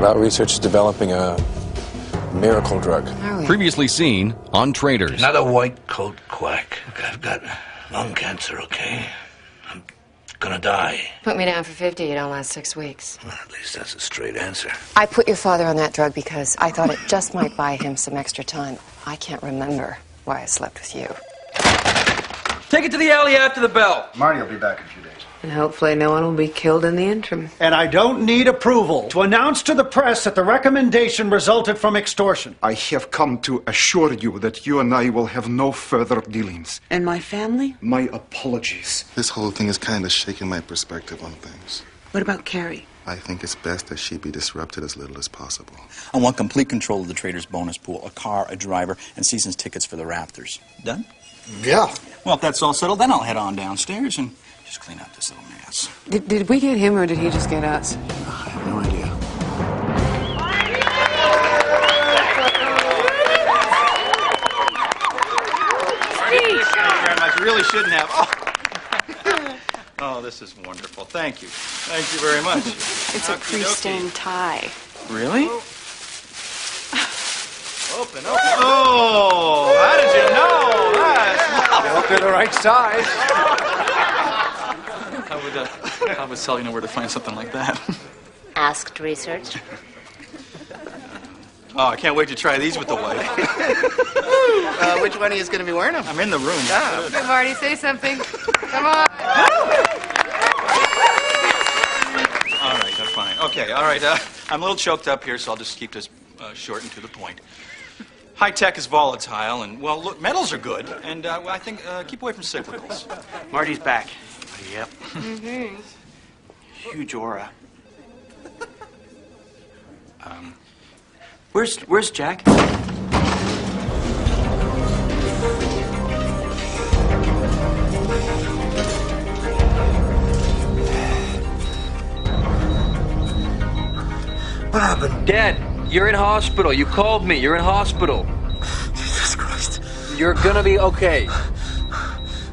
Well, research is developing a miracle drug. Previously seen on Traitors. Another white coat quack. I've got lung cancer, okay? I'm gonna die. Put me down for 50, you don't last 6 weeks. Well, at least that's a straight answer. I put your father on that drug because I thought it just might buy him some extra time. I can't remember why I slept with you. Take it to the alley after the bell. Marty will be back in a few days. And hopefully no one will be killed in the interim. And I don't need approval to announce to the press that the recommendation resulted from extortion. I have come to assure you that you and I will have no further dealings. And my family? My apologies. This whole thing is kind of shaking my perspective on things. What about Carrie? I think it's best that she be disrupted as little as possible. I want complete control of the Traitors bonus pool, a car, a driver, and season's tickets for the Raptors. Done? Yeah. Well, if that's all settled, then I'll head on downstairs and just clean up this little mess. Did we get him or did he just get us? I have no idea. Thank you very much. Really shouldn't have. Oh, this is wonderful. Thank you. Thank you very much. It's a pre-stained tie. Really? Open. Oh, how did you know that? I hope they're the right size. How would Sally know where to find something like that? Asked research. Oh, I can't wait to try these with the wife. Which one of you is going to be wearing them? I'm in the room. Yeah. Come, Marty, say something. Come on. All right, that's fine. Okay, all right. I'm a little choked up here, so I'll just keep this short and to the point. High tech is volatile, and, well, look, metals are good, and I think keep away from cyclicals. Marty's back. Yep. Mm-hmm. Huge aura. Where's Jack? What happened? Dad, you're in hospital. You called me. You're in hospital. Jesus Christ. You're gonna be okay.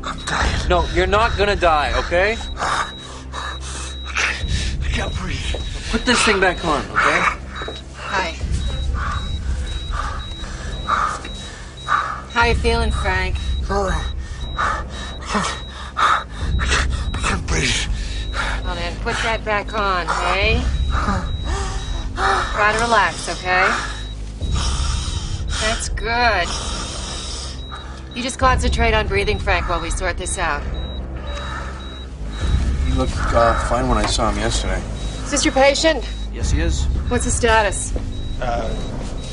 I'm dying. No, you're not gonna die, okay? I can't breathe. Put this thing back on, okay? Hi. How you feeling, Frank? I can't breathe. Well then, put that back on, hey? Try to relax, okay? That's good. You just concentrate on breathing, Frank, while we sort this out. He looked fine when I saw him yesterday. Is this your patient? Yes, he is. What's his status?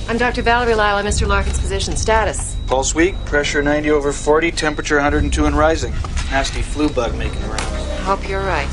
I'm Dr. Valerie Lyle. I'm Mr. Larkin's physician. Status? Pulse weak, pressure 90/40, temperature 102 and rising. Nasty flu bug making rounds. Hope you're right.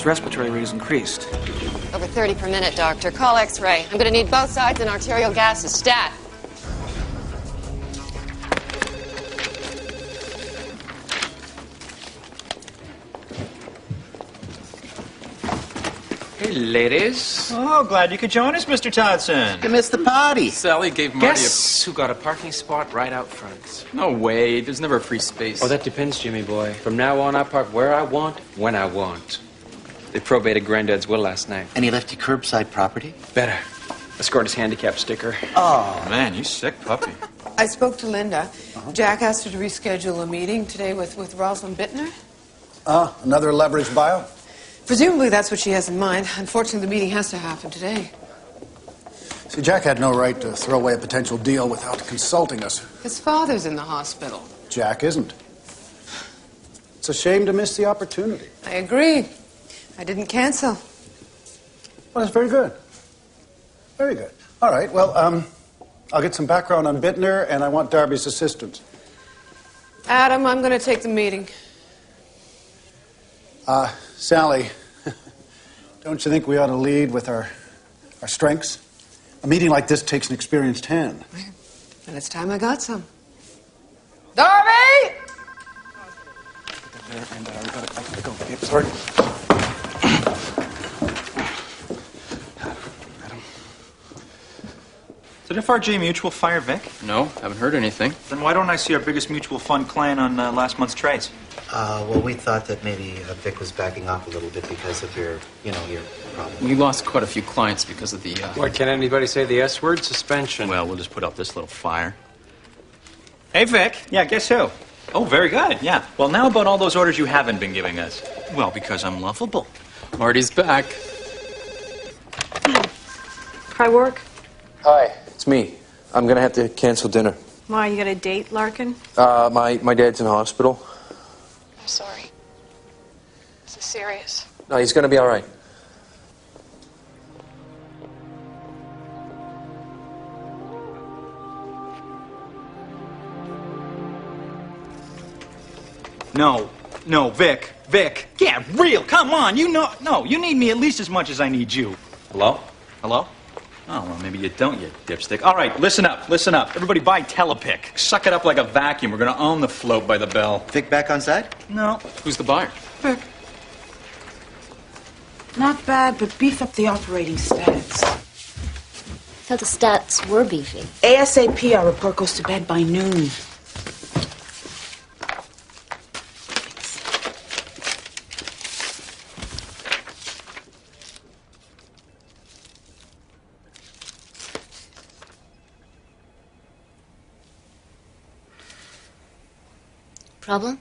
Respiratory rate is increased. Over 30 per minute, Doctor. Call X-ray. I'm gonna need both sides and arterial gases. Stat. Hey, ladies. Oh, glad you could join us, Mr. Todson. You missed the party. Sally gave Marty Guess who got a parking spot right out front? No way. There's never a free space. Oh, that depends, Jimmy boy. From now on, I park where I want, when I want. They probated Granddad's will last night. And he left you curbside property? Better. I scored his handicap sticker. Oh, man, you sick puppy. I spoke to Linda. Jack asked her to reschedule a meeting today with Rosalind Bittner. Another leveraged buyout? Presumably that's what she has in mind. Unfortunately, the meeting has to happen today. See, Jack had no right to throw away a potential deal without consulting us. His father's in the hospital. Jack isn't. It's a shame to miss the opportunity. I agree. I didn't cancel. Well, that's very good. Very good. All right, well, I'll get some background on Bittner, and I want Darby's assistance. Adam, I'm going to take the meeting. Sally, don't you think we ought to lead with our strengths? A meeting like this takes an experienced hand. And it's time I got some. Darby! And we gotta go. Okay, sorry. Did FRG Mutual fire Vic? No, haven't heard anything. Then why don't I see our biggest mutual fund client on last month's trades? Well, we thought that maybe Vic was backing off a little bit because of your problem. We lost quite a few clients because of the... What, can anybody say the S word? Suspension. Well, we'll just put up this little fire. Hey, Vic. Yeah, guess who? Oh, very good, yeah. Well, now about all those orders you haven't been giving us. Well, because I'm lovable. Marty's back. Try work? Hi, it's me. I'm gonna have to cancel dinner. Why, you got a date, Larkin? My dad's in the hospital. I'm sorry. This is serious. No, he's gonna be all right. No, Vic. Yeah, real, come on, you know, no, you need me at least as much as I need you. Hello? Hello? Oh, well, maybe you don't, you dipstick. All right, listen up. Everybody buy Telepic. Suck it up like a vacuum. We're gonna own the float by the bell. Vic back on side? No. Who's the buyer? Vic. Not bad, but beef up the operating stats. I thought the stats were beefy. ASAP, our report goes to bed by noon. Problem?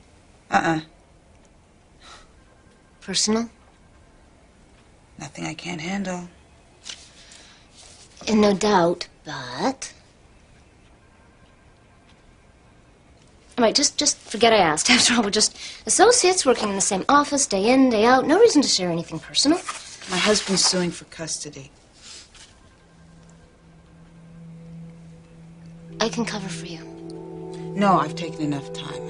Personal? Nothing I can't handle. And no doubt, but... All right, just forget I asked. After all, we're just associates working in the same office, day in, day out. No reason to share anything personal. My husband's suing for custody. I can cover for you. No, I've taken enough time.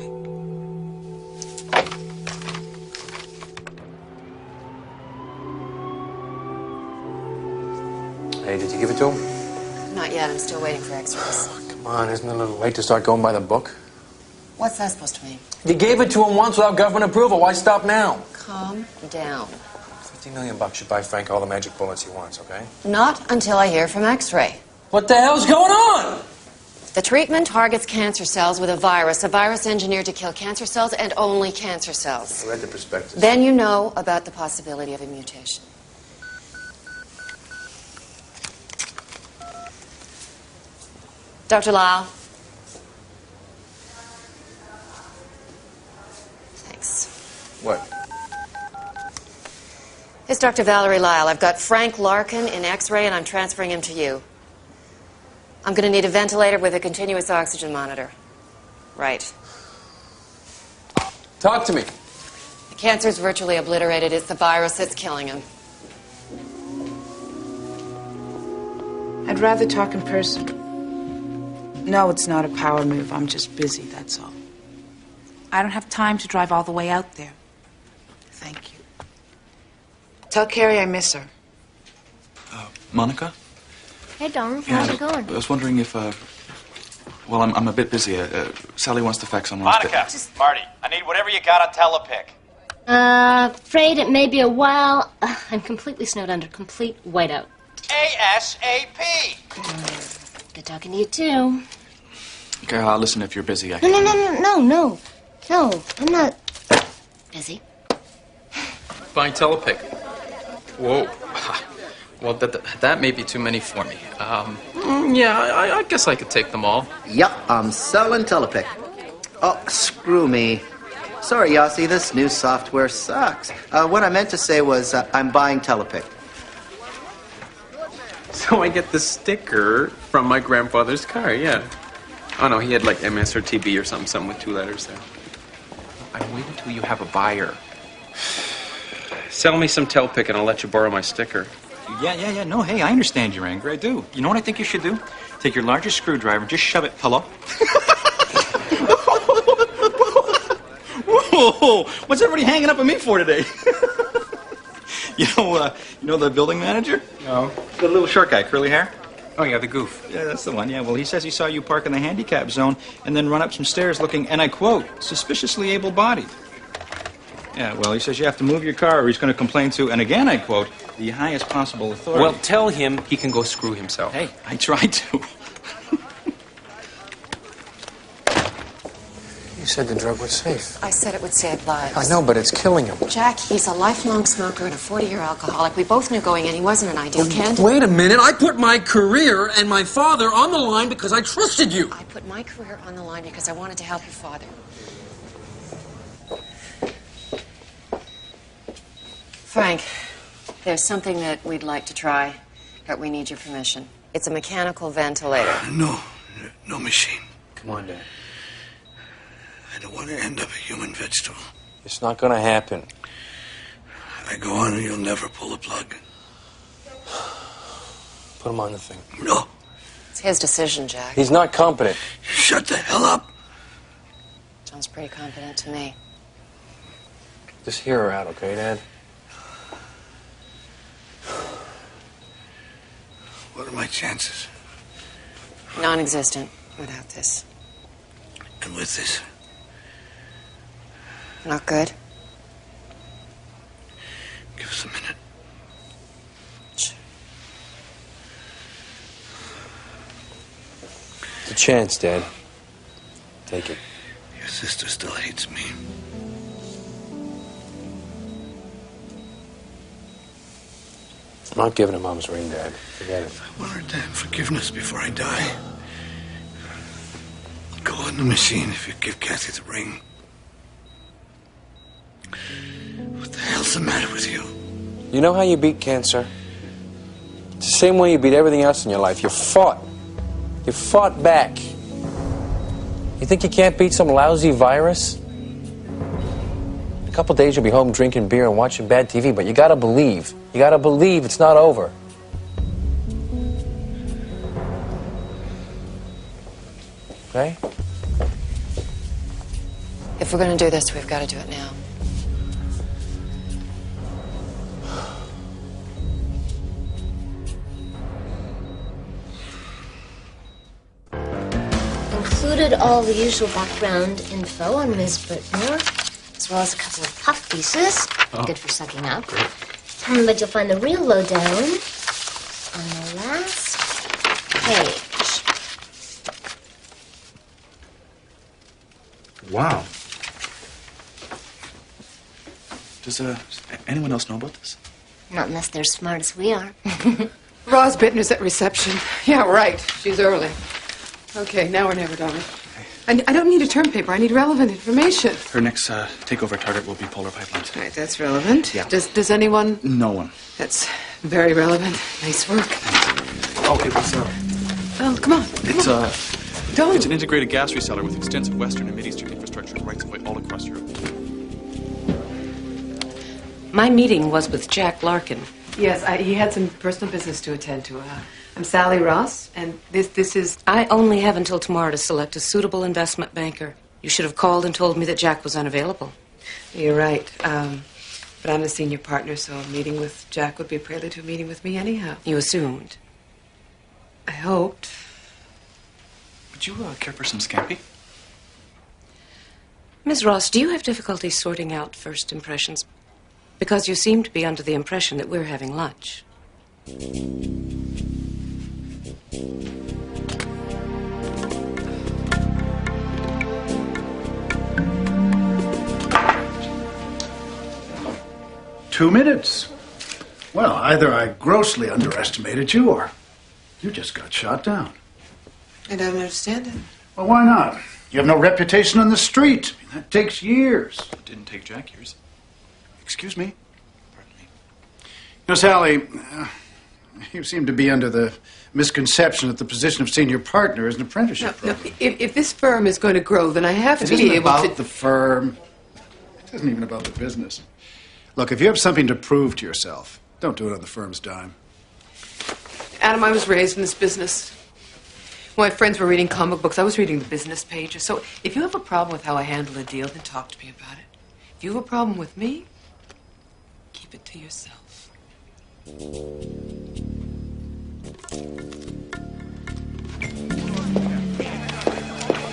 Hey, did you give it to him? Not yet. I'm still waiting for x-rays. Come on, isn't it a little late to start going by the book? What's that supposed to mean? You gave it to him once without government approval. Why stop now? Calm down. $50 million should buy Frank all the magic bullets he wants, okay? Not until I hear from x-ray. What the hell's going on? The treatment targets cancer cells with a virus engineered to kill cancer cells and only cancer cells. I read the prospectus. Then you know about the possibility of a mutation. Dr. Lyle. Thanks. What? It's Dr. Valerie Lyle. I've got Frank Larkin in X-ray, and I'm transferring him to you. I'm going to need a ventilator with a continuous oxygen monitor. Right. Talk to me. The cancer's virtually obliterated. It's the virus that's killing him. I'd rather talk in person. No, it's not a power move. I'm just busy, that's all. I don't have time to drive all the way out there. Thank you. Tell Carrie I miss her. Monica? Hey, darling. How's it going? I was wondering if, well, I'm a bit busy. Sally wants to fax someone. Monica, Marty, I need whatever you got on Telepic. Afraid it may be a while. I'm completely snowed under. Complete whiteout. ASAP! Good talking to you, too. Okay, I'll listen if you're busy. No, I'm not busy. Buying Telepic. Whoa. Well, that may be too many for me. Yeah, I guess I could take them all. Yep, I'm selling Telepic. Oh, screw me. Sorry, Yossi, this new software sucks. What I meant to say was I'm buying Telepic. So I get the sticker from my grandfather's car, yeah. Oh, no, he had like MS or TB or something with 2 letters there. I wait until you have a buyer. Sell me some Telepic and I'll let you borrow my sticker. Yeah. No, hey, I understand your anger. I do. You know what I think you should do? Take your largest screwdriver, just shove it. Hello? Whoa! What's everybody hanging up on me for today? You know the building manager? No. The little short guy, curly hair? Oh, yeah, the goof. Yeah, that's the one. Yeah, well, he says he saw you park in the handicap zone and then run up some stairs looking, and I quote, suspiciously able-bodied. Yeah, well, he says you have to move your car or he's going to complain to, and again I quote, the highest possible authority. Well, tell him he can go screw himself. Hey, I tried to. You said the drug was safe. I said it would save lives. I know, but it's killing him. Jack, he's a lifelong smoker and a 40-year alcoholic. We both knew going in he wasn't an ideal candidate. Wait a minute. I put my career and my father on the line because I trusted you. I put my career on the line because I wanted to help your father. Frank, there's something that we'd like to try, but we need your permission. It's a mechanical ventilator. No machine. Come on, Dad. I don't want to end up a human vegetable. It's not gonna happen. I go on and you'll never pull the plug. Put him on the thing. No. It's his decision, Jack. He's not competent. Shut the hell up. Sounds pretty competent to me. Just hear her out, okay, Dad? What are my chances? Non-existent without this. And with this? Not good? Give us a minute. It's a chance, Dad. Take it. Your sister still hates me. I'm not giving her Mom's ring, Dad. Forget it. I want her damn forgiveness before I die. I'll go on the machine if you give Kathy the ring. What the hell's the matter with you? You know how you beat cancer? It's the same way you beat everything else in your life. You fought. You fought back. You think you can't beat some lousy virus? In a couple days you'll be home drinking beer and watching bad TV, but you gotta believe. You gotta believe it's not over. Okay? If we're going to do this, we've got to do it now. Included all the usual background info on Ms. Brittner, as well as a couple of puff pieces, good for sucking up. But you'll find the real lowdown on the last page. Wow. Does anyone else know about this? Not unless they're as smart as we are. Roz Bittner's at reception. Yeah, right. She's early. Okay, now or never, darling. I don't need a term paper. I need relevant information. Her next takeover target will be Polar Pipelines. Right, that's relevant. Yeah. Does anyone? No one. That's very relevant. Nice work. Oh, it was Oh, come on. It's Don't. It's an integrated gas reseller with extensive Western and Mideastern infrastructure and rights of way all across Europe. My meeting was with Jack Larkin. Yes, he had some personal business to attend to. I'm Sally Ross, and this is... I only have until tomorrow to select a suitable investment banker. You should have called and told me that Jack was unavailable. You're right. But I'm the senior partner, so a meeting with Jack would be a prelude to a meeting with me anyhow. You assumed. I hoped. Would you care for some scampi? Ms. Ross, do you have difficulty sorting out first impressions? Because you seem to be under the impression that we're having lunch. Two minutes. Well, either I grossly underestimated you, or you just got shot down. I don't understand it. Well, why not? You have no reputation on the street. I mean, that takes years. It didn't take Jack years. Excuse me? You know, Sally, you seem to be under the misconception that the position of senior partner is an apprenticeship program. If this firm is going to grow, then I have to It be isn't able about to... the firm. It isn't even about the business. Look, if you have something to prove to yourself, don't do it on the firm's dime. Adam, I was raised in this business. When my friends were reading comic books, I was reading the business pages. So if you have a problem with how I handle a deal, then talk to me about it. If you have a problem with me, keep it to yourself.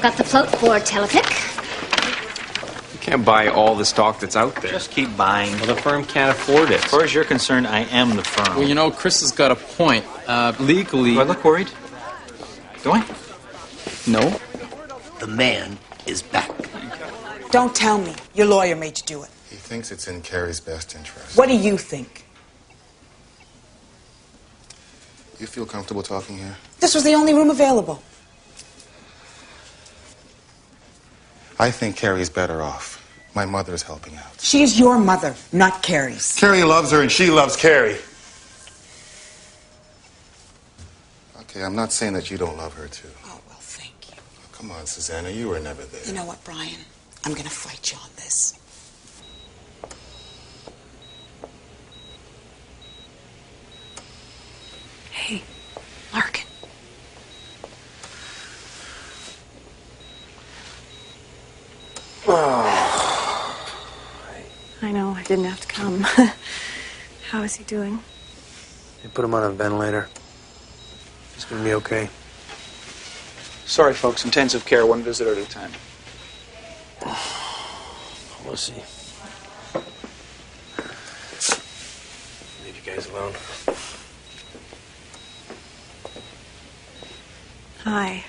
Got the float for Telepic. You can't buy all the stock that's out there. Just keep buying. Well, the firm can't afford it. As far as you're concerned, I am the firm. Well, you know, Chris has got a point. Legally... Do I look worried? Do I? No. The man is back. Don't tell me. Your lawyer made you do it. He thinks it's in Carrie's best interest. What do you think? You feel comfortable talking here? This was the only room available. I think Carrie's better off. My mother's helping out. She is your mother, not Carrie's. Carrie loves her and she loves Carrie. Okay, I'm not saying that you don't love her, too. Oh, well, thank you. Come on, Susanna, you were never there. You know what, Brian? I'm going to fight you on this. Hey, Larkin. I know, I didn't have to come. How is he doing? They put him on a ventilator. He's gonna be okay. Sorry, folks. Intensive care, one visitor at a time. We'll see. Leave you guys alone. Hi.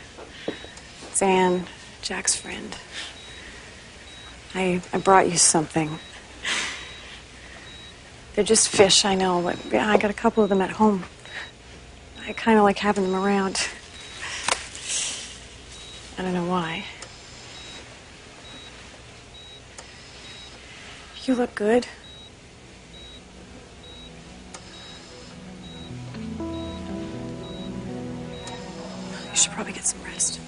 It's Anne, Jack's friend. I brought you something. They're just fish, I know, but yeah, I got a couple of them at home. I kind of like having them around. I don't know why. You look good. You should probably get some rest.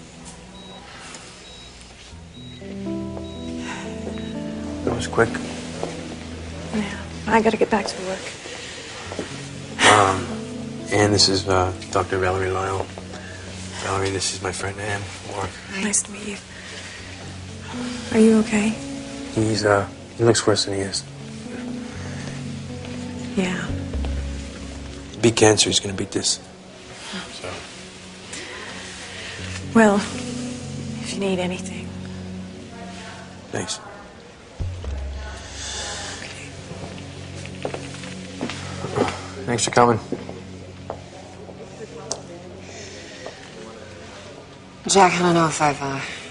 That was quick. Yeah, I gotta get back to work. Anne, this is Dr. Valerie Lyle. Valerie, this is my friend Anne. Mark. Nice to meet you. Are you okay? He looks worse than he is. Yeah. Beat cancer, he's gonna beat this. So. Well, if you need anything. Thanks. Thanks for coming. Jack, I don't know if I've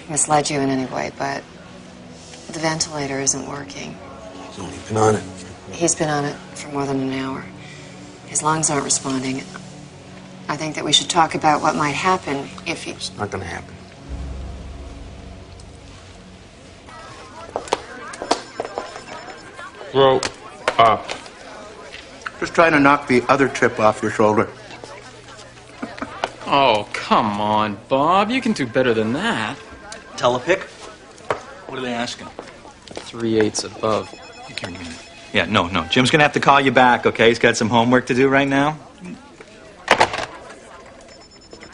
misled you in any way, but the ventilator isn't working. He's only been on it. He's been on it for more than an hour. His lungs aren't responding. I think that we should talk about what might happen if he... It's not gonna happen. Grow up. Just trying to knock the other trip off your shoulder. Oh, come on, Bob. You can do better than that. Telepic? What are they asking? 3/8 above. You can't give me that. Yeah, no. Jim's gonna have to call you back, okay? He's got some homework to do right now.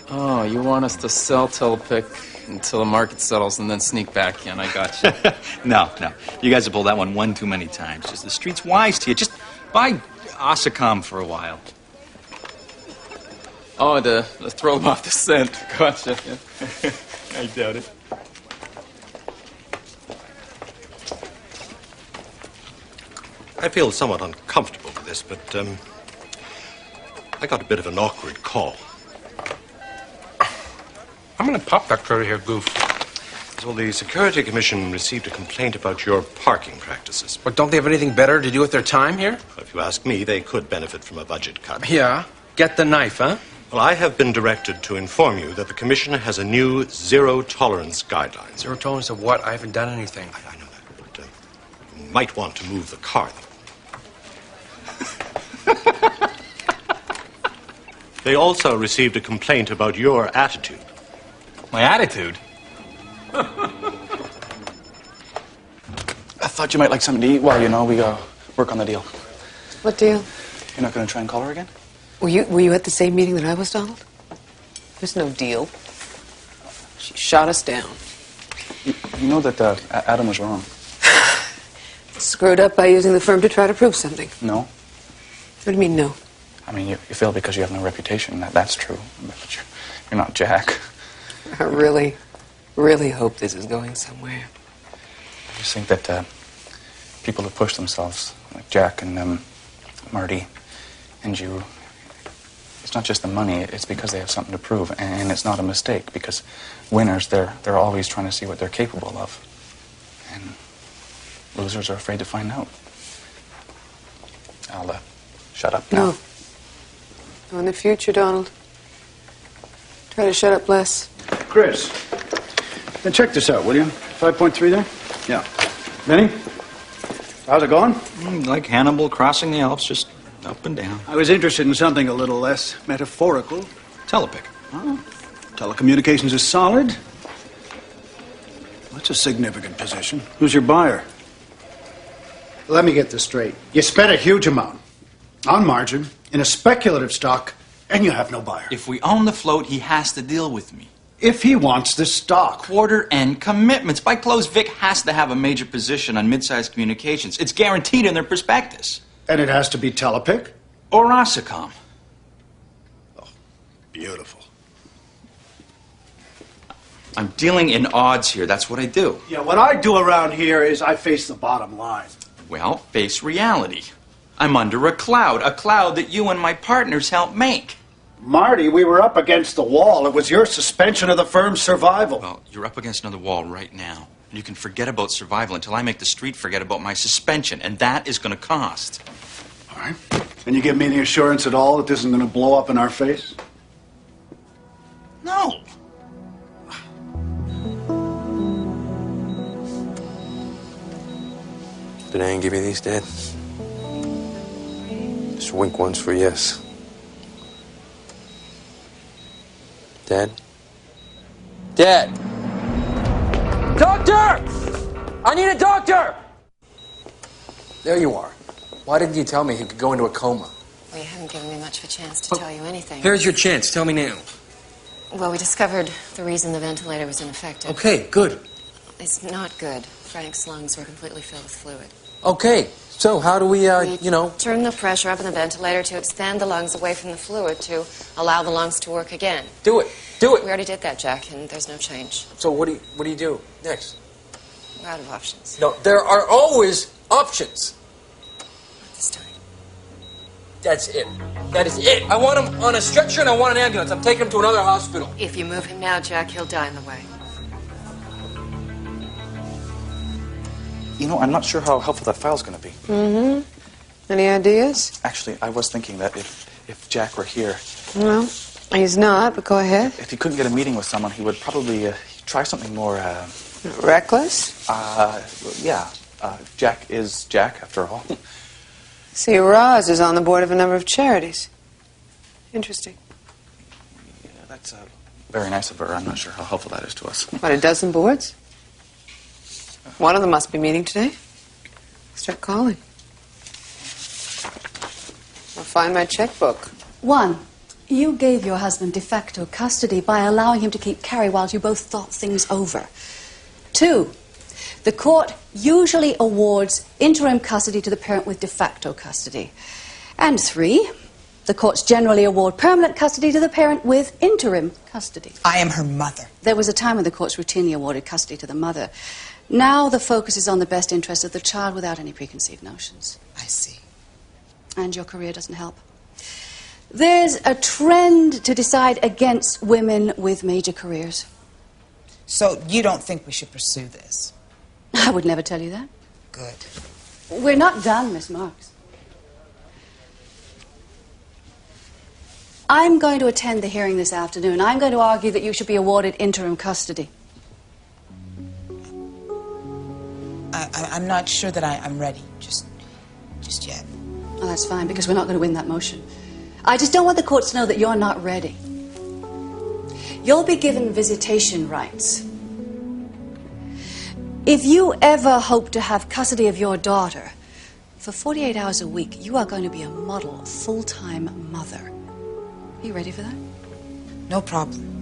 Oh, you want us to sell Telepic until the market settles and then sneak back in. I got you. No. You guys have pulled that one too many times. Just the street's wise to you. Just buy Osicom for a while. Oh, to throw them off the scent. Gotcha. I doubt it. I feel somewhat uncomfortable with this, but I got a bit of an awkward call. I'm gonna pop that critter here, Goof. Well, the Security Commission received a complaint about your parking practices. But don't they have anything better to do with their time here? Well, if you ask me, they could benefit from a budget cut. Yeah. Get the knife, huh? Well, I have been directed to inform you that the Commission has a new zero-tolerance guideline. Zero tolerance of what? I haven't done anything. I know that, but you might want to move the car. They also received a complaint about your attitude. My attitude? I thought you might like something to eat while, we work on the deal. What deal? You're not going to try and call her again? Were you at the same meeting that I was, Donald? There's no deal. She shot us down. You know that Adam was wrong. Screwed up by using the firm to try to prove something. No. What do you mean, no? I mean, you failed because you have no reputation. That's true. But you're not Jack. I really, really hope this is going somewhere. I just think that people who push themselves, like Jack and Marty and you, it's not just the money, it's because they have something to prove. And it's not a mistake, because winners, they're always trying to see what they're capable of. And losers are afraid to find out. I'll shut up now. No. No, in the future, Donald. Try to shut up less. Chris, then check this out, will you? 5.3 there? Yeah. Benny? How's it going? Like Hannibal crossing the Alps, just up and down. I was interested in something a little less metaphorical. Telepic. Oh, telecommunications is solid. That's a significant position. Who's your buyer? Let me get this straight. You spent a huge amount on margin in a speculative stock, and you have no buyer. If we own the float, he has to deal with me. If he wants this stock. Quarter-end commitments. By close, Vic has to have a major position on mid-sized communications. It's guaranteed in their prospectus. And it has to be Telepic? Or Ossicom. Oh, beautiful. I'm dealing in odds here. That's what I do. Yeah, what I do around here is I face the bottom line. Well, face reality. I'm under a cloud that you and my partners helped make. Marty, we were up against the wall. It was your suspension of the firm's survival. Well, you're up against another wall right now. And you can forget about survival until I make the street forget about my suspension, and that is going to cost. All right. And you give me any assurance at all that this isn't going to blow up in our face? No. Did Ann give you these, Dad? Just wink once for yes. Dad? Dad! Doctor! I need a doctor! There you are. Why didn't you tell me he could go into a coma? Well, you haven't given me much of a chance to tell you anything. Here's your chance. Tell me now. Well, we discovered the reason the ventilator was ineffective. Okay, good. It's not good. Frank's lungs were completely filled with fluid. Okay, so how do we, turn the pressure up in the ventilator to expand the lungs away from the fluid to allow the lungs to work again. Do it. Do it. We already did that, Jack, and there's no change. So what do you do next? We're out of options. No, there are always options. Not this time. That's it. That is it. I want him on a stretcher and I want an ambulance. I'm taking him to another hospital. If you move him now, Jack, he'll die in the way. I'm not sure how helpful that file's going to be. Mm-hmm. Any ideas? Actually, I was thinking that if Jack were here... Well, he's not, but go ahead. If he couldn't get a meeting with someone, he would probably try something more... Reckless? Yeah. Jack is Jack, after all. See, Roz is on the board of a number of charities. Interesting. Yeah, that's very nice of her. I'm not sure how helpful that is to us. What, a dozen boards? One of them must be meeting today. Start calling. I'll find my checkbook. 1. You gave your husband de facto custody by allowing him to keep Carrie while you both thought things over. 2. The court usually awards interim custody to the parent with de facto custody. And 3. The courts generally award permanent custody to the parent with interim custody. I am her mother. There was a time when the courts routinely awarded custody to the mother. Now the focus is on the best interest of the child without any preconceived notions. I see. And your career doesn't help. There's a trend to decide against women with major careers. So you don't think we should pursue this? I would never tell you that. Good. We're not done, Miss Marks. I'm going to attend the hearing this afternoon. I'm going to argue that you should be awarded interim custody. I'm not sure that I'm ready just yet. Well, that's fine, because we're not going to win that motion. I just don't want the courts to know that you're not ready. You'll be given visitation rights. If you ever hope to have custody of your daughter, for 48 hours a week, you are going to be a model full-time mother. Are you ready for that? No problem.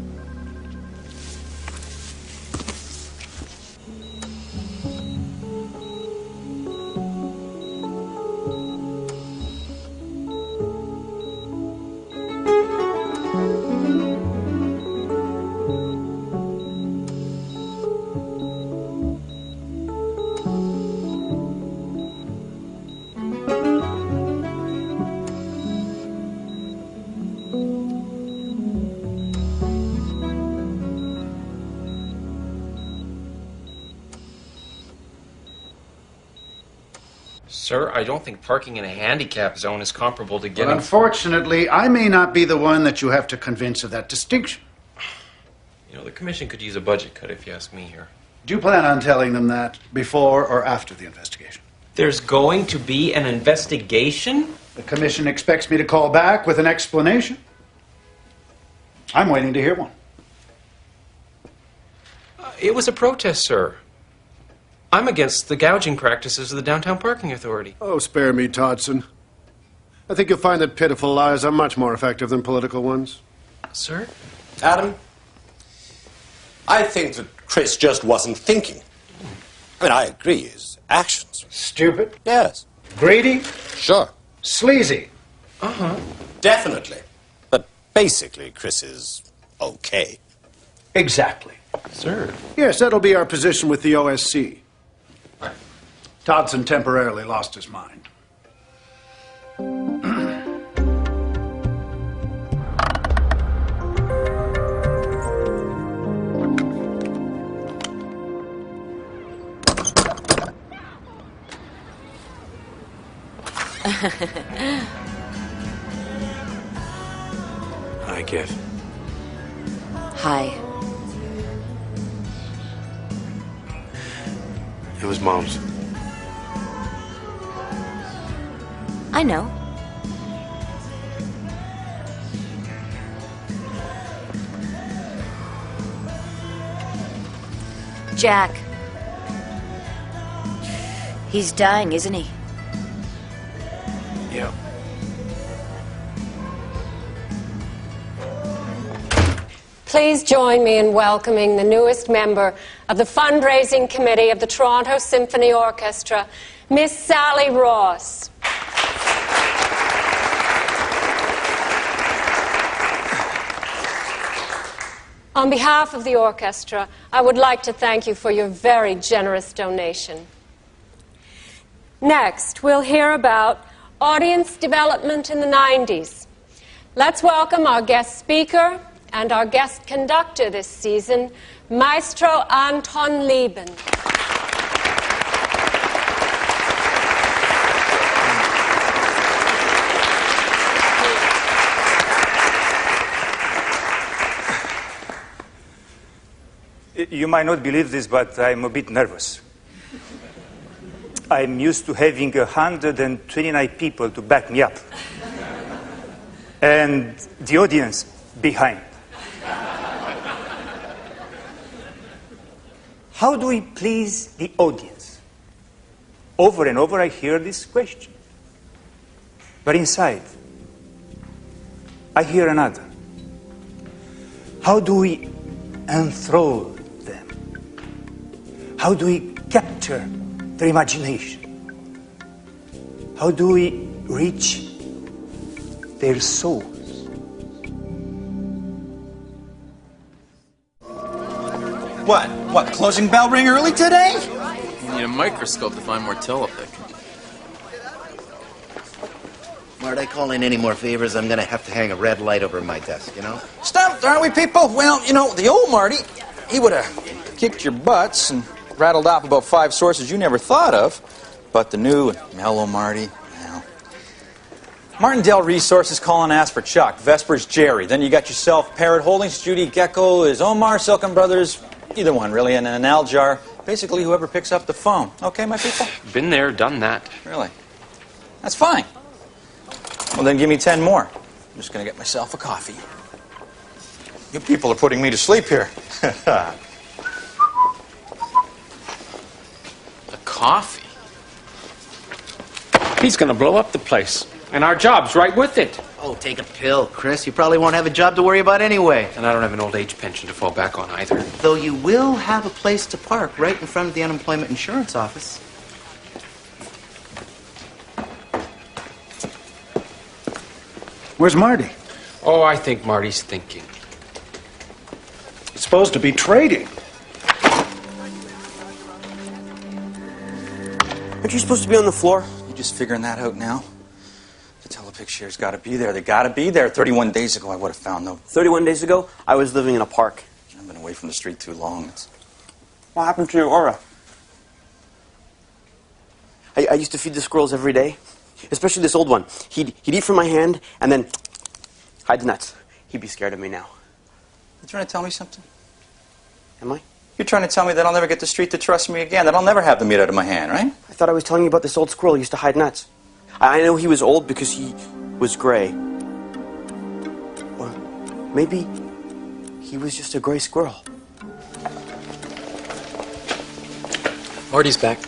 Sir, I don't think parking in a handicap zone is comparable to getting... Well, unfortunately, I may not be the one that you have to convince of that distinction. You know, the commission could use a budget cut if you ask me here. Do you plan on telling them that before or after the investigation? There's going to be an investigation? The commission expects me to call back with an explanation. I'm waiting to hear one. It was a protest, sir. I'm against the gouging practices of the Downtown Parking Authority. Oh, spare me, Todson. I think you'll find that pitiful lies are much more effective than political ones. Sir? Adam, I think that Chris just wasn't thinking. I mean, I agree, his actions. Stupid? Yes. Greedy? Sure. Sleazy? Uh-huh. Definitely. But basically, Chris is okay. Exactly. Sir? Yes, that'll be our position with the OSC. Todson temporarily lost his mind. Hi, Kev. Hi. It was Mom's. I know. Jack. He's dying, isn't he? Yeah. Please join me in welcoming the newest member of the fundraising committee of the Toronto Symphony Orchestra, Miss Sally Ross. On behalf of the orchestra, I would like to thank you for your very generous donation. Next, we'll hear about audience development in the 90s. Let's welcome our guest speaker and our guest conductor this season, Maestro Anton Lieben. You might not believe this, but I'm a bit nervous. I'm used to having 129 people to back me up. And the audience behind. How do we please the audience? Over and over I hear this question. But inside, I hear another. How do we enthrall them? How do we capture their imagination? How do we reach their souls? What, closing bell ring early today? You need a microscope to find more telepathic. Mart, I call in any more favors, I'm gonna have to hang a red light over my desk, you know? Stumped, aren't we, people? Well, you know, the old Marty, he would have kicked your butts and rattled off about 5 sources you never thought of. But the new and mellow Marty, well. Martindale Resources calling ask for Chuck. Vespers Jerry. Then you got yourself Parrot Holdings, Judy Gecko, is Omar, Silken Brothers, either one really, and an Aljar. Basically whoever picks up the phone. Okay, my people? Been there, done that. Really? That's fine. Well, then give me 10 more. I'm just going to get myself a coffee. You people are putting me to sleep here. A coffee? He's going to blow up the place. And our job's right with it. Oh, take a pill, Chris. You probably won't have a job to worry about anyway. And I don't have an old age pension to fall back on either. Though you will have a place to park right in front of the unemployment insurance office. Where's Marty? Oh, I think Marty's thinking. It's supposed to be trading. Aren't you supposed to be on the floor? You just figuring that out now? The Telepic shares got to be there. They got to be there. 31 days ago, I would have found them. 31 days ago, I was living in a park. I've been away from the street too long. What happened to your aura? I used to feed the squirrels every day, especially this old one. He'd eat from my hand and then hide the nuts. He'd be scared of me now. You trying to tell me something? Am I? You're trying to tell me that I'll never get the street to trust me again, that I'll never have the meat out of my hand, right? I thought I was telling you about this old squirrel who used to hide nuts. I know he was old because he was gray. Or maybe he was just a gray squirrel. Marty's back.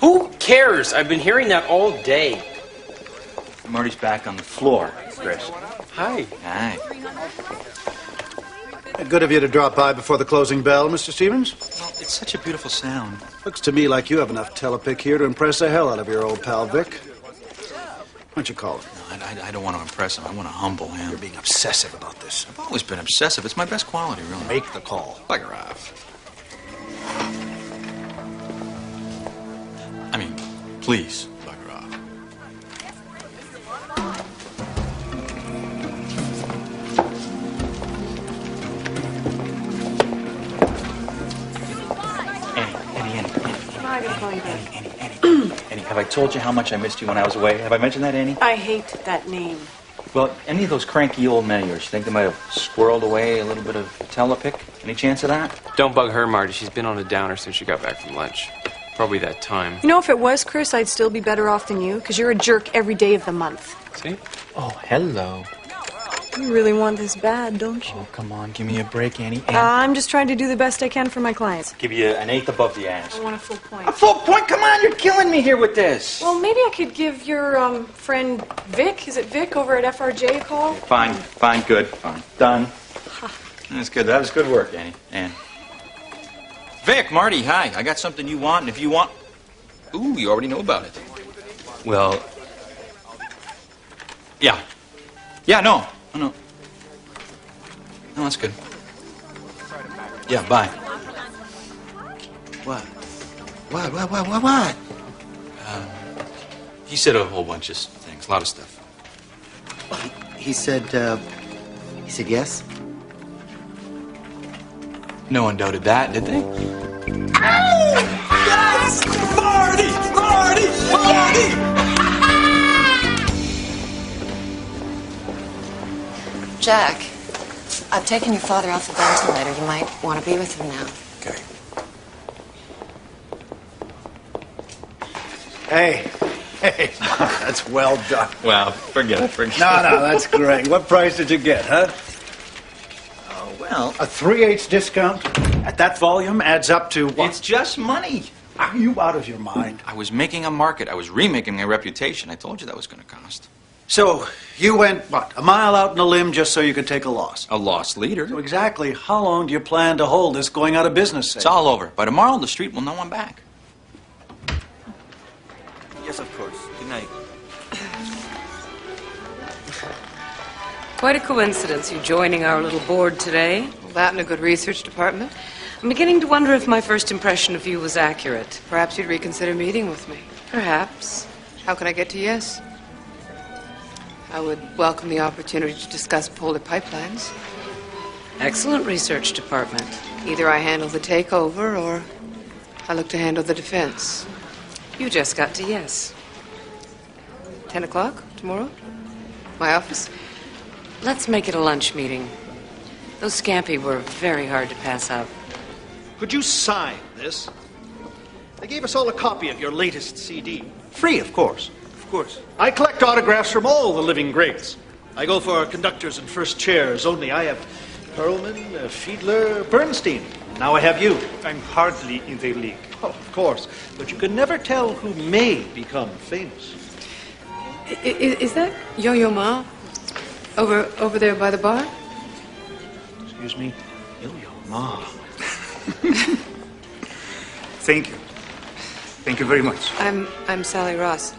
Who cares? I've been hearing that all day. Marty's back on the floor, Chris. Hi. Hi. Good of you to drop by before the closing bell, Mr. Stevens. Well, it's such a beautiful sound. Looks to me like you have enough Telepic here to impress the hell out of your old pal, Vic. Why don't you call him? No, I don't want to impress him. I want to humble him. You're being obsessive about this. I've always been obsessive. It's my best quality, really. Make the call. Bugger off. I mean, please, bugger off. Annie, have I told you how much I missed you when I was away? Have I mentioned that, Annie? I hate that name. Well, any of those cranky old men of yours, you think they might have squirreled away a little bit of Telepic? Any chance of that? Don't bug her, Marty. She's been on a downer since she got back from lunch. Probably that time. You know, if it was Chris, I'd still be better off than you, because you're a jerk every day of the month. See? Oh, hello. You really want this bad, don't you? Oh, come on, give me a break, Annie. I'm just trying to do the best I can for my clients. Give you an eighth above the ass. I want a full point. A full point? Come on, you're killing me here with this. Well, maybe I could give your friend Vic, is it Vic, over at FRJ a call? Fine, good, fine. Done. That's good. That was good work, Annie. And Vic, Marty, hi. I got something you want, and if you want... Ooh, you already know about it. Well... Yeah. Yeah, no. No, that's good. Yeah, bye. What? What? He said a whole bunch of things, a lot of stuff. He said yes? No one doubted that, did they? Yes! Marty! Jack, I've taken your father off the ventilator. You might want to be with him now. Okay. Hey, that's well done. Well, forget it. No, that's great. What price did you get, huh? Oh, well... A 3/8 discount at that volume adds up to what? It's just money. Are you out of your mind? I was making a market. I was remaking my reputation. I told you that was going to cost. So, you went, what, a mile out on a limb just so you could take a loss? A loss leader. So exactly how long do you plan to hold this going out of business sale? It's all over. By tomorrow, the street will know I'm back. Yes, of course. Good night. Quite a coincidence, you joining our little board today. Well, that and a good research department. I'm beginning to wonder if my first impression of you was accurate. Perhaps you'd reconsider meeting with me. Perhaps. How can I get to yes? I would welcome the opportunity to discuss polar pipelines. Excellent research department. Either I handle the takeover or I look to handle the defense. You just got to yes. 10 o'clock tomorrow? My office? Let's make it a lunch meeting. Those scampi were very hard to pass up. Could you sign this? They gave us all a copy of your latest CD. Free, of course. Of course. I collect autographs from all the living greats. I go for conductors and first chairs only. I have Perlman, Fiedler, Bernstein. Now I have you. I'm hardly in their league. Oh, of course. But you can never tell who may become famous. Is that Yo-Yo Ma? Over there by the bar? Excuse me? Yo-Yo Ma. Thank you. Thank you very much. I'm Sally Ross.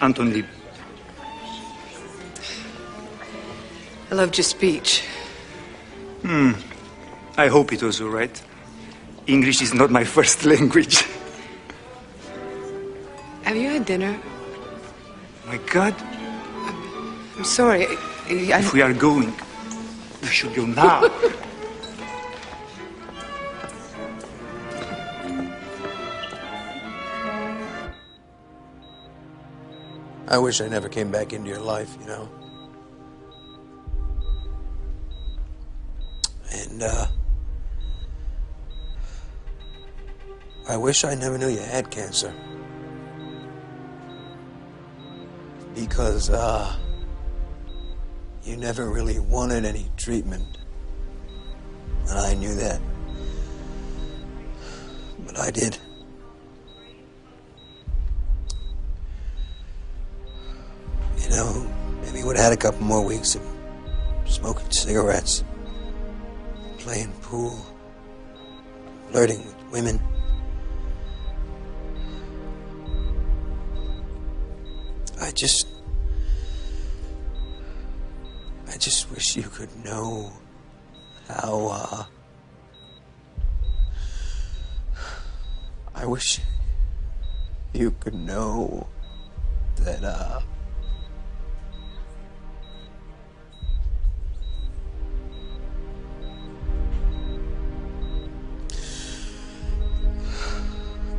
Anton Lieb. I loved your speech. I hope it was all right. English is not my first language. Have you had dinner? My God. I'm sorry. If we are going, we should go now. I wish I never came back into your life, you know. And, I wish I never knew you had cancer. Because, you never really wanted any treatment. And I knew that. But I did. You know, maybe you would have had a couple more weeks of smoking cigarettes, playing pool, flirting with women. I just wish you could know how, I wish you could know that,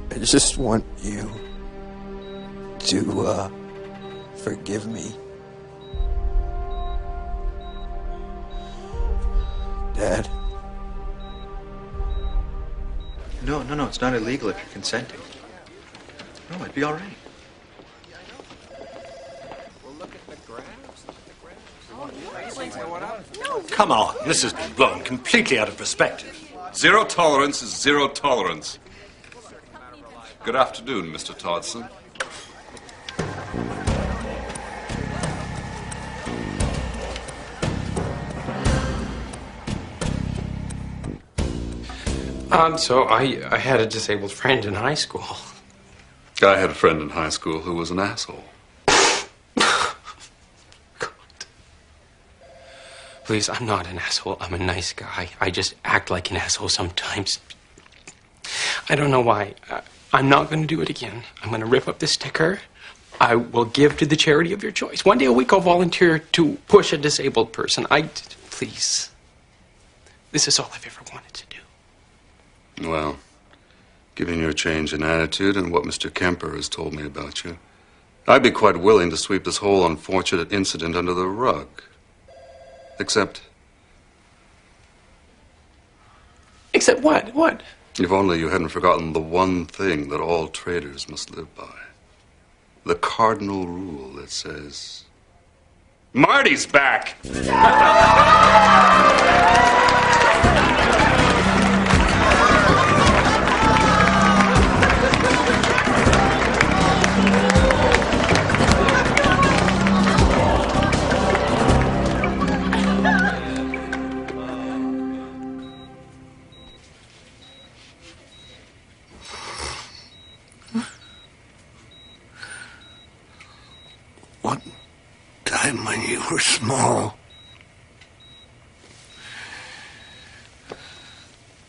I just want you to, forgive me. Dad? No, it's not illegal if you're consenting. No, it'd be all right. Come on, this has been blown completely out of perspective. Zero tolerance is zero tolerance. Good afternoon, Mr. Todson. So I had a disabled friend in high school. I had a friend in high school who was an asshole. Please, I'm not an asshole. I'm a nice guy. I just act like an asshole sometimes. I don't know why. I'm not going to do it again. I'm going to rip up the sticker. I will give to the charity of your choice. One day a week I'll volunteer to push a disabled person. Please. This is all I've ever wanted to do. Well, given your change in attitude and what Mr. Kemper has told me about you, I'd be quite willing to sweep this whole unfortunate incident under the rug. Except what? What? If only you hadn't forgotten the one thing that all traders must live by. The cardinal rule that says, Marty's back! One time when you were small,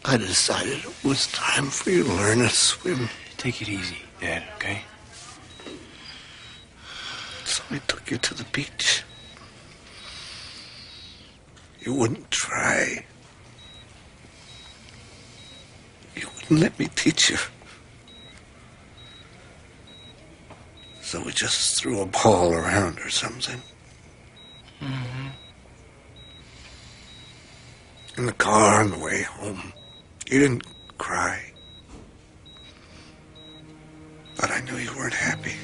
I decided it was time for you to learn to swim. Take it easy, Dad, okay? So I took you to the beach. You wouldn't try. You wouldn't let me teach you. So we just threw a ball around or something. Mm-hmm. In the car on the way home, you didn't cry. But I knew you weren't happy.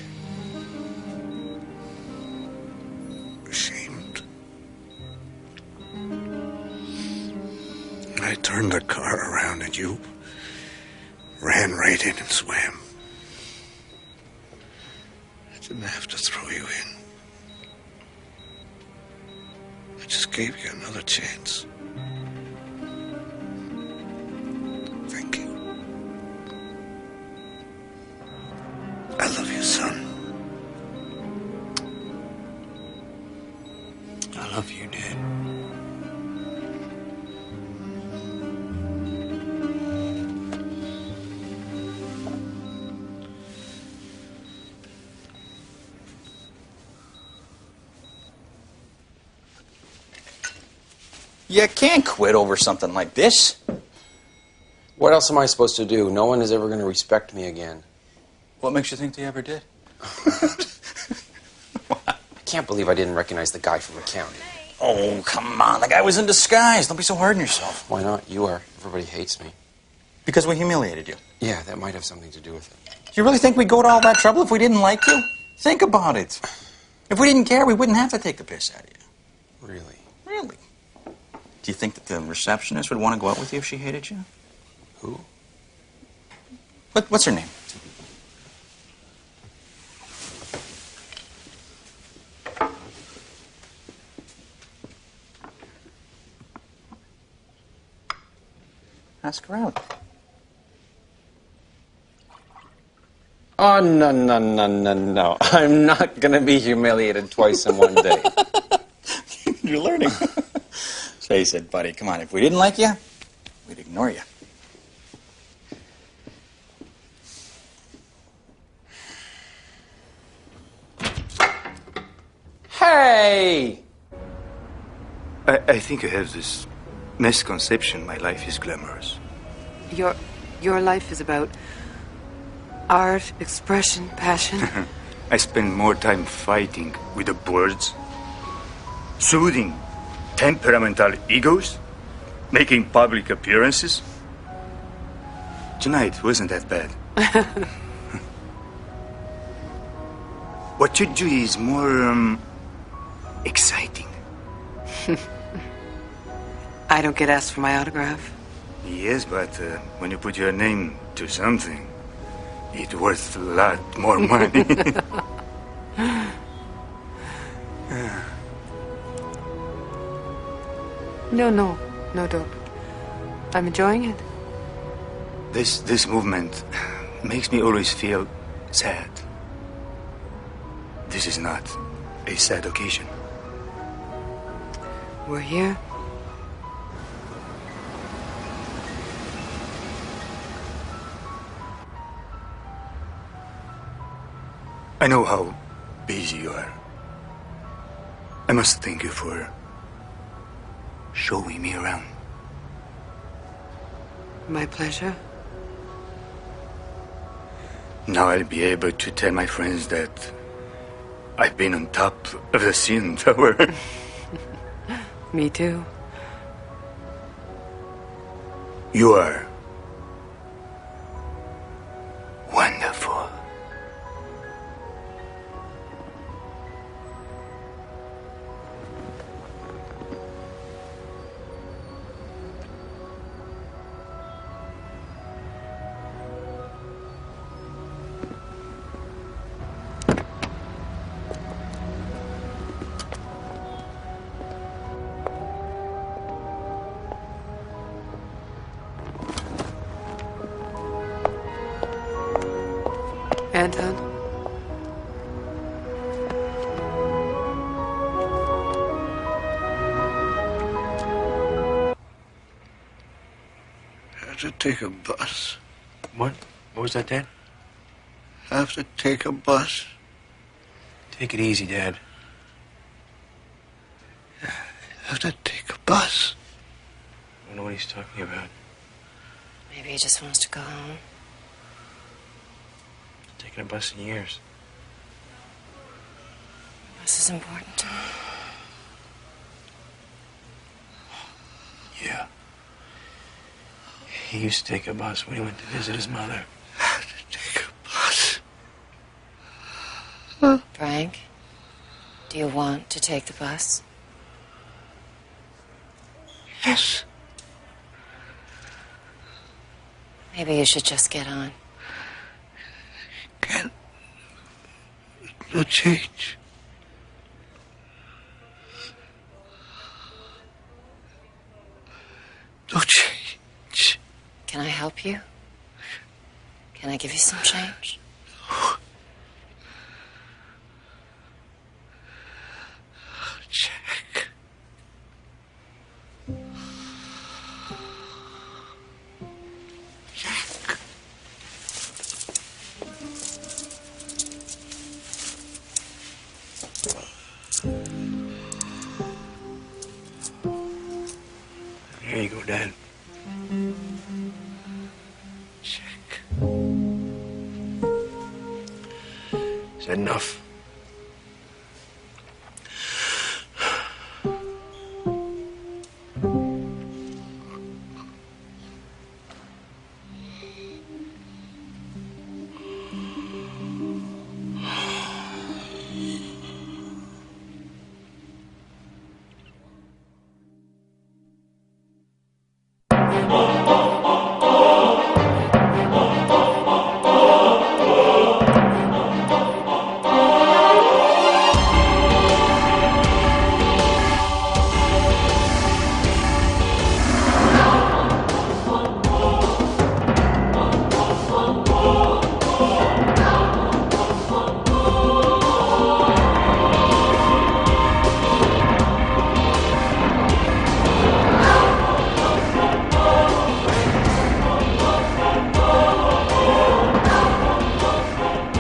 Ashamed. I turned the car around and you ran right in and swam. I didn't have to throw you in. I just gave you another chance. Thank you. I love you, son. I love you, Dad. You can't quit over something like this. What else am I supposed to do? No one is ever going to respect me again. What makes you think they ever did? I can't believe I didn't recognize the guy from accounting. Oh, come on. The guy was in disguise. Don't be so hard on yourself. Why not? You are. Everybody hates me. Because we humiliated you. Yeah, that might have something to do with it. Do you really think we'd go to all that trouble if we didn't like you? Think about it. If we didn't care, we wouldn't have to take the piss out of you. Really? Really? Do you think that the receptionist would want to go out with you if she hated you? Who? What's her name? Ask her out. Oh, no. I'm not going to be humiliated twice in one day. You're learning. Face it, buddy. Come on. If we didn't like you, we'd ignore you. Hey! I think you have this misconception my life is glamorous. Your life is about art, expression, passion. I spend more time fighting with the birds, soothing temperamental egos, making public appearances. Tonight wasn't that bad. What you do is more exciting. I don't get asked for my autograph. Yes, but when you put your name to something, it's worth a lot more money. No, Doc. I'm enjoying it. This movement makes me always feel sad. This is not a sad occasion. We're here. I know how busy you are. I must thank you for showing me around. My pleasure. Now I'll be able to tell my friends that I've been on top of the CN Tower. Me too. You are wonderful. Anton? Have to take a bus. What? What was that, Dad? Have to take a bus. Take it easy, Dad. Have to take a bus. I don't know what he's talking about. Maybe he just wants to go home. Taking a bus in years. This is important to me. Yeah. He used to take a bus when he went to visit his mother. Frank, do you want to take the bus? Yes. Maybe you should just get on. No change. No change. Can I help you? Can I give you some change? Jack. Jack. Here you go, Dad. Jack. Is that enough?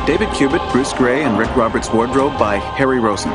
David Cubitt, Bruce Gray, and Rick Roberts' wardrobe by Harry Rosen.